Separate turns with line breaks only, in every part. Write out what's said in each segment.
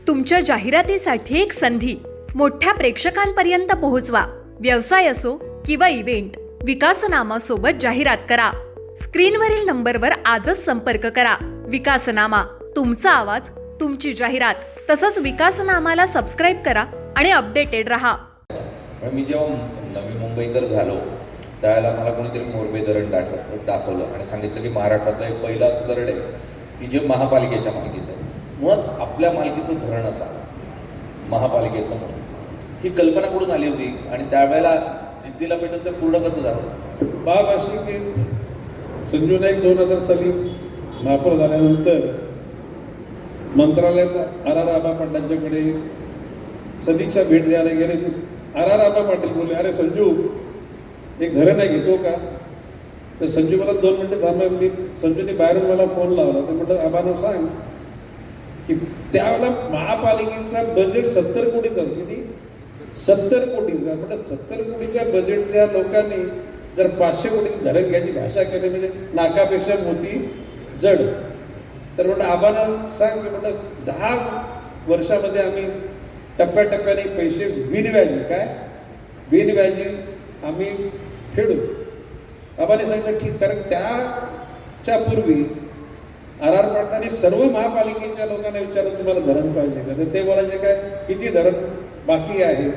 तुमच्या जाहिरातीसाठी एक संधी मोठ्या प्रेक्षकांपर्यंत पोहोचवा. व्यवसाय असो किंवा इव्हेंट, विकासनामा सोबत जाहिरात करा. स्क्रीनवरील नंबरवर आजच संपर्क करा. विकासनामा, तुमचा आवाज, तुमची जाहिरात. तसंच विकासनामाला सबस्क्राईब करा आणि अपडेटेड रहा.
मी जेव्हा नवी मुंबईकर झालो त्यावेळेला मला कोणीतरी मोरबे धरण दाखवलं आणि सांगितलं की महाराष्ट्रातलं एक पहिलं असं धरण आहे की जे महापालिकेच्या मालकीचं आहे. मुळात आपल्या मालकीचं धरण असावं महापालिकेचं म्हणून ही कल्पना कुठून आली होती आणि त्यावेळेला जिद्दीला पेटून ते पूर्ण कसं झालं?
बाब अशी की संजू नाईक 2000 साली महापौर झाल्यानंतर मंत्रालयात आर आबा पाटलांच्याकडे सदिच्छा भेट द्यायला गेले. आर आबा पाटील बोलले, अरे संजू एक धरण आहे, घेतो का? तर संजू मला 2 मिनिटं थांबा. मी संजूने बाहेरून मला फोन लावला. तर म्हटलं आबांना सांग की त्यावेळेला महापालिकेचा बजेट 70 कोटीचा. किती? 70 कोटीचा. म्हटलं 70 कोटीच्या बजेटच्या लोकांनी जर 500 कोटी धरण घ्यायची भाषा केली म्हणजे नाकापेक्षा मोती जड. तर म्हटलं आबांना सांग की म्हटलं 10 वर्षामध्ये आम्ही टप्प्याटप्प्याने पैसे बिनव्याजी, काय बिनव्याजी आम्ही फेडू. आबाने सांगितलं ठीक. कारण त्याच्या पूर्वी आर पाटलांनी सर्व महापालिकेच्या लोकांना विचारलं तुम्हाला धरण पाहिजे का? तर ते बोलायचे काय, किती धरण बाकी आहे.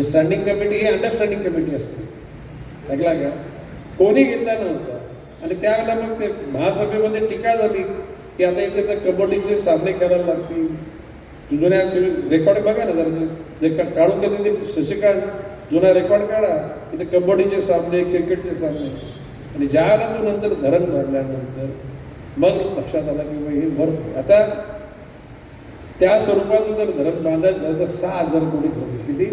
स्टँडिंग कमिटी ही अंडरस्टँडिंग कमिटी असते, ऐकला का? कोणी घेतला नव्हता. आणि त्यावेळेला मग ते महासभेमध्ये टीका झाली की आता इथे तर कबड्डीचे सामने करायला लागतील. जुन्या रेकॉर्ड बघा ना, जर काढून घेतले ते शशिकांत जुना रेकॉर्ड काढा. इथे कबड्डीचे सामने, क्रिकेटचे सामने. आणि ज्यावेळेला तो नंतर धरण भरल्यानंतर मग लक्षात आला की हे भरत. आता त्या स्वरूपाचं जर धरण बांधायचं झालं तर 6000 कोटी खर्च. किती?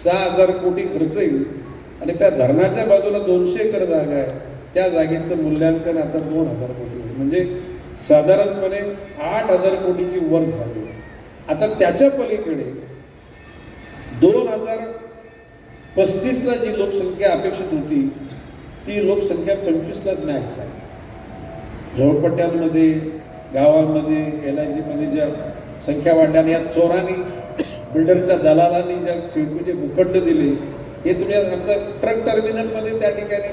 6000 कोटी खर्च येईल. आणि त्या धरणाच्या बाजूला 200 एकर जागा आहे. त्या जागेचं मूल्यांकन आता 2000 कोटी होईल. म्हणजे साधारणपणे 8000 कोटीची वर झाली. आता त्याच्या पलीकडे 2035ला जी लोकसंख्या अपेक्षित होती ती लोकसंख्या 25लाच मॅक्स आहे. झोपडपट्ट्यांमध्ये, गावांमध्ये, LIG मध्ये ज्या संख्या वाढल्याने या चोरांनी, बिल्डरच्या दलालांनी ज्या सिडकोचे भूखंड दिले, हे तुम्ही आमच्या ट्रक टर्मिनलमध्ये त्या ठिकाणी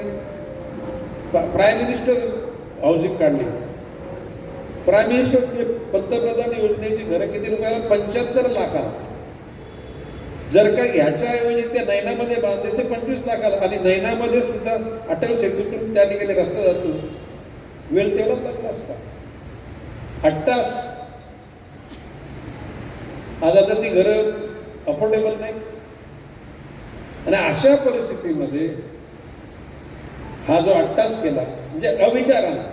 प्राईम मिनिस्टर हाऊसिंग काढली. प्राईम मिनिस्टर पंतप्रधान योजनेची घरं किती रुपयाला? 75 लाखाला. जर का ह्याच्याऐवजी त्या नैनामध्ये बांधायचे 25 लाखाला. आणि नैनामध्ये सुद्धा अटल सेतूतून त्या ठिकाणी रस्ता जातो, वेळ तेवढा लागला असता. 8 तास. आज आता ती घरं अफोर्डेबल नाही. आणि अशा परिस्थितीमध्ये हा जो 8 तास केला म्हणजे अविचाराने.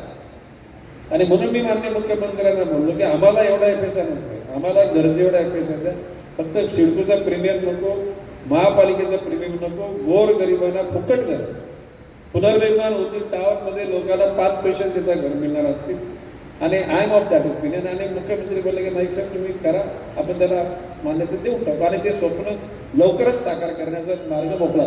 आणि म्हणून मी माननीय मुख्यमंत्र्यांना म्हणलो की आम्हाला एवढा FSI नको, आम्हाला गरजेएवढा FSI द्या. फक्त सिडकोचा प्रीमियम नको, महापालिकेचा प्रीमियम नको, गोर गरिबांना फुकट घर, पुनर्निर्माण होतील, टावरमध्ये लोकांना 5 पैसे देता घर मिळणार असतील. आणि I am of that opinion. आणि मुख्यमंत्री बोलले की नाही साहेब तुम्ही करा, आपण त्याला मान्यता देऊन टाकू. आणि ते स्वप्न लवकरच साकार करण्याचा मार्ग मोकळा.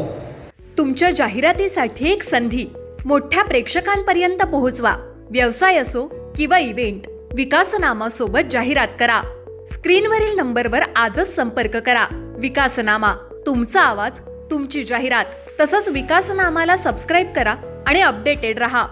तुमच्या जाहिरातीसाठी एक संधी मोठ्या प्रेक्षकांपर्यंत पोहोचवा. व्यवसाय असो किंवा इव्हेंट, विकासनामा सोबत जाहिरात करा. स्क्रीनवरील नंबरवर आजच संपर्क करा. विकासनामा, तुमचा आवाज, तुमची जाहिरात. तसंच विकासनामाला सबस्क्राईब करा आणि अपडेटेड रहा.